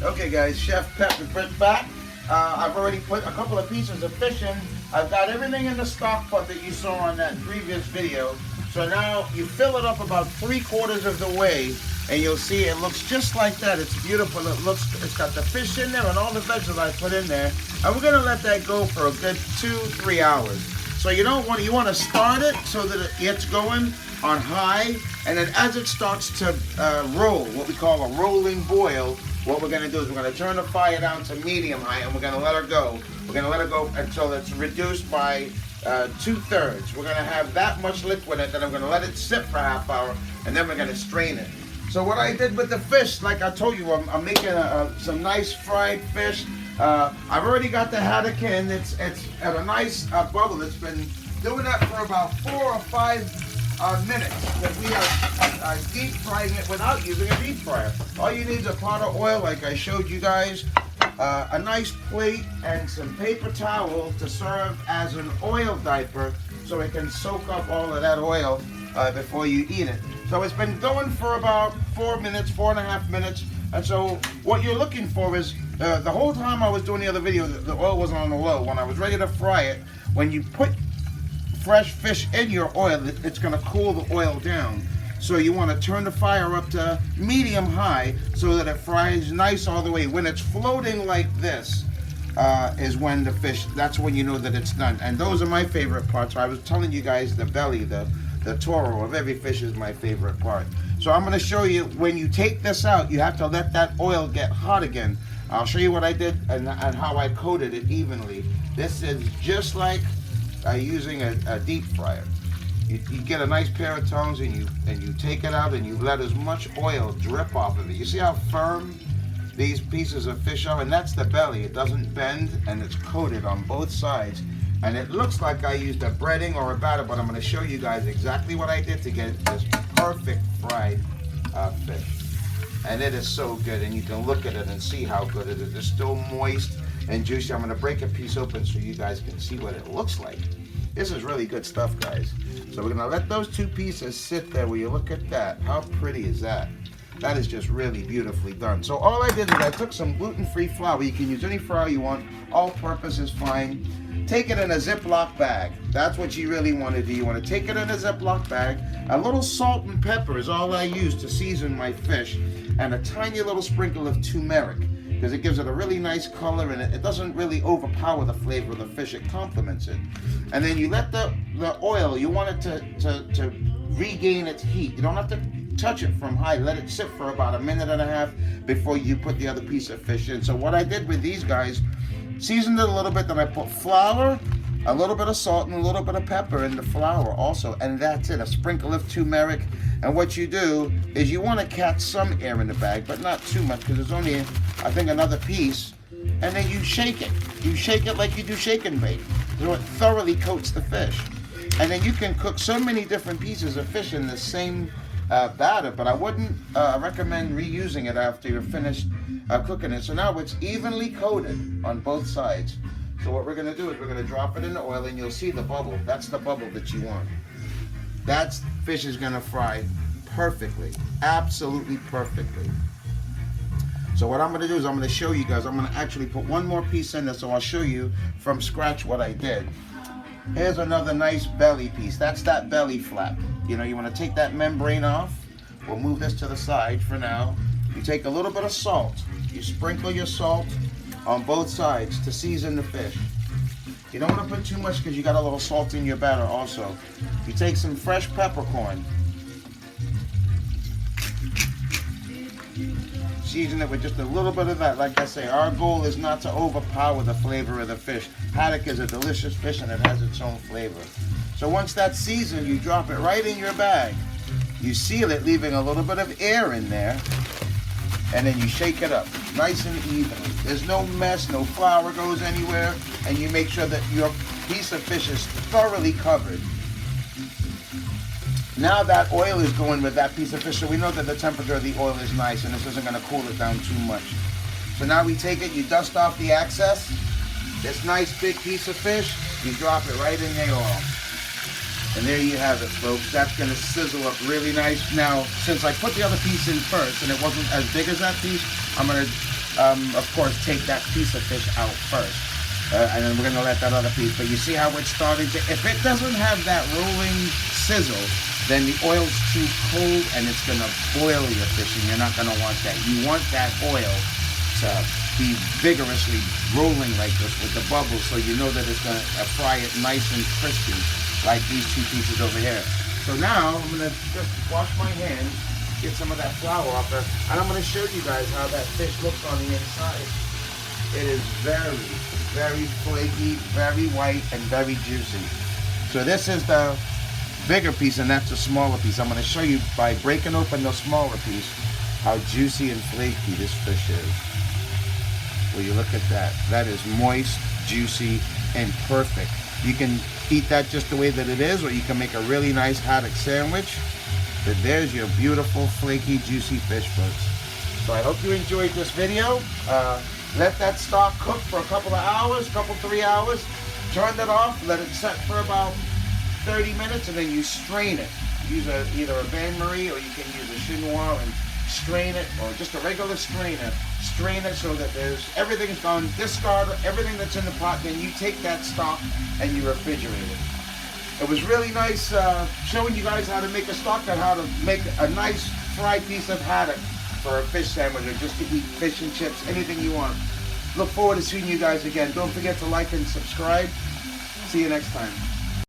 Okay guys, Chef Pepper Brick back. I've already put a couple of pieces of fish in. I've got everything in the stock pot that you saw on that previous video. So now you fill it up about 3/4 of the way and you'll see it looks just like that. It's beautiful. It's got the fish in there and all the vegetables I put in there. And we're gonna let that go for a good 2-3 hours. So you want to start it so that it gets going on high, and then as it starts to roll, what we call a rolling boil, what we're going to do is we're going to turn the fire down to medium high, and we're going to let her go. We're going to let her go until it's reduced by 2/3. We're going to have that much liquid in it, then I'm going to let it sit for a half hour, and then we're going to strain it. So what I did with the fish, like I told you, I'm making some nice fried fish. I've already got the haddock in. It's at a nice bubble. It's been doing that for about 4 or 5 minutes. Because we are deep frying it without using a deep fryer. All you need is a pot of oil, like I showed you guys, a nice plate, and some paper towel to serve as an oil diaper, so it can soak up all of that oil before you eat it. So it's been going for about 4 minutes, 4.5 minutes. And so what you're looking for is, the whole time I was doing the other video, the oil wasn't on the low. When I was ready to fry it, when you put fresh fish in your oil, it's going to cool the oil down. So you want to turn the fire up to medium high so that it fries nice all the way. When it's floating like this is when the fish, that's when you know that it's done. And those are my favorite parts. I was telling you guys the belly, the toro of every fish is my favorite part. So I'm going to show you, when you take this out, you have to let that oil get hot again. I'll show you what I did and how I coated it evenly. This is just like using a deep fryer. You get a nice pair of tongs and you take it out and you let as much oil drip off of it. You see how firm these pieces of fish are? And that's the belly. It doesn't bend, and it's coated on both sides. And it looks like I used a breading or a batter, but I'm going to show you guys exactly what I did to get this perfect fried fish. And it is so good, and you can look at it and see how good it is. It's still moist and juicy. I'm going to break a piece open so you guys can see what it looks like. This is really good stuff, guys. So we're going to let those 2 pieces sit there. Will you look at that? How pretty is that? That is just really beautifully done. So all I did is I took some gluten-free flour. You can use any flour you want. All-purpose is fine. Take it in a Ziploc bag. That's what you really want to do. You want to take it in a Ziploc bag. A little salt and pepper is all I use to season my fish, and a tiny little sprinkle of turmeric, because it gives it a really nice color, and it doesn't really overpower the flavor of the fish. It complements it. And then you let the oil, you want it to regain its heat. You don't have to touch it from high. Let it sit for about 1.5 minutes before you put the other piece of fish in. So what I did with these guys, seasoned it a little bit, then I put flour, a little bit of salt, and a little bit of pepper in the flour also, and that's it. A sprinkle of turmeric. And what you do is you want to catch some air in the bag, but not too much, because there's only, I think, another piece. And then you shake it. You shake it like you do shake and bake, so it thoroughly coats the fish. And then you can cook so many different pieces of fish in the same batter, but I wouldn't recommend reusing it after you're finished cooking it. So now it's evenly coated on both sides. So what we're going to do is we're going to drop it in the oil, and you'll see the bubble. That's the bubble that you want. That fish is going to fry perfectly, absolutely perfectly. So what I'm going to do is I'm going to show you guys. I'm going to actually put one more piece in there, so I'll show you from scratch what I did. Here's another nice belly piece. That's that belly flap. You know, you want to take that membrane off. We'll move this to the side for now. You take a little bit of salt. You sprinkle your salt on both sides to season the fish. You don't want to put too much because you got a little salt in your batter also. You take some fresh peppercorn. Season it with just a little bit of that. Like I say, our goal is not to overpower the flavor of the fish. Haddock is a delicious fish, and it has its own flavor. So once that's seasoned, you drop it right in your bag. You seal it, leaving a little bit of air in there, and then you shake it up nice and evenly. There's no mess, no flour goes anywhere, and you make sure that your piece of fish is thoroughly covered. Now that oil is going with that piece of fish, so we know that the temperature of the oil is nice, and this isn't going to cool it down too much. So now we take it, you dust off the excess. This nice big piece of fish, you drop it right in the oil. And there you have it, folks. That's going to sizzle up really nice. Now, since I put the other piece in first and it wasn't as big as that piece, I'm going to of course, take that piece of fish out first. And then we're going to let that other piece. But you see how it's starting to, if it doesn't have that rolling sizzle, then the oil's too cold and it's going to boil your fish, and you're not going to want that. You want that oil to be vigorously rolling like this with the bubbles, so you know that it's going to fry it nice and crispy, like these two pieces over here. So now I'm going to just wash my hands, get some of that flour off there, and I'm going to show you guys how that fish looks on the inside. It is very, very flaky, very white, and very juicy. So this is the bigger piece, and that's the smaller piece. I'm going to show you by breaking open the smaller piece how juicy and flaky this fish is. Well, you look at that. That is moist, juicy, and perfect. You can eat that just the way that it is, or you can make a really nice haddock sandwich. But there's your beautiful, flaky, juicy fish, folks. So I hope you enjoyed this video. Let that stock cook for a couple of hours, 3 hours. Turn it off, let it set for about 30 minutes, and then you strain it. Use either a bain-marie, or you can use a chinois and strain it, or just a regular strainer. Strain it so that everything's gone. Discard everything that's in the pot. Then you take that stock and you refrigerate it. It was really nice showing you guys how to make a stock and how to make a nice fried piece of haddock for a fish sandwich, or just to eat fish and chips, anything you want. Look forward to seeing you guys again. Don't forget to like and subscribe. See you next time.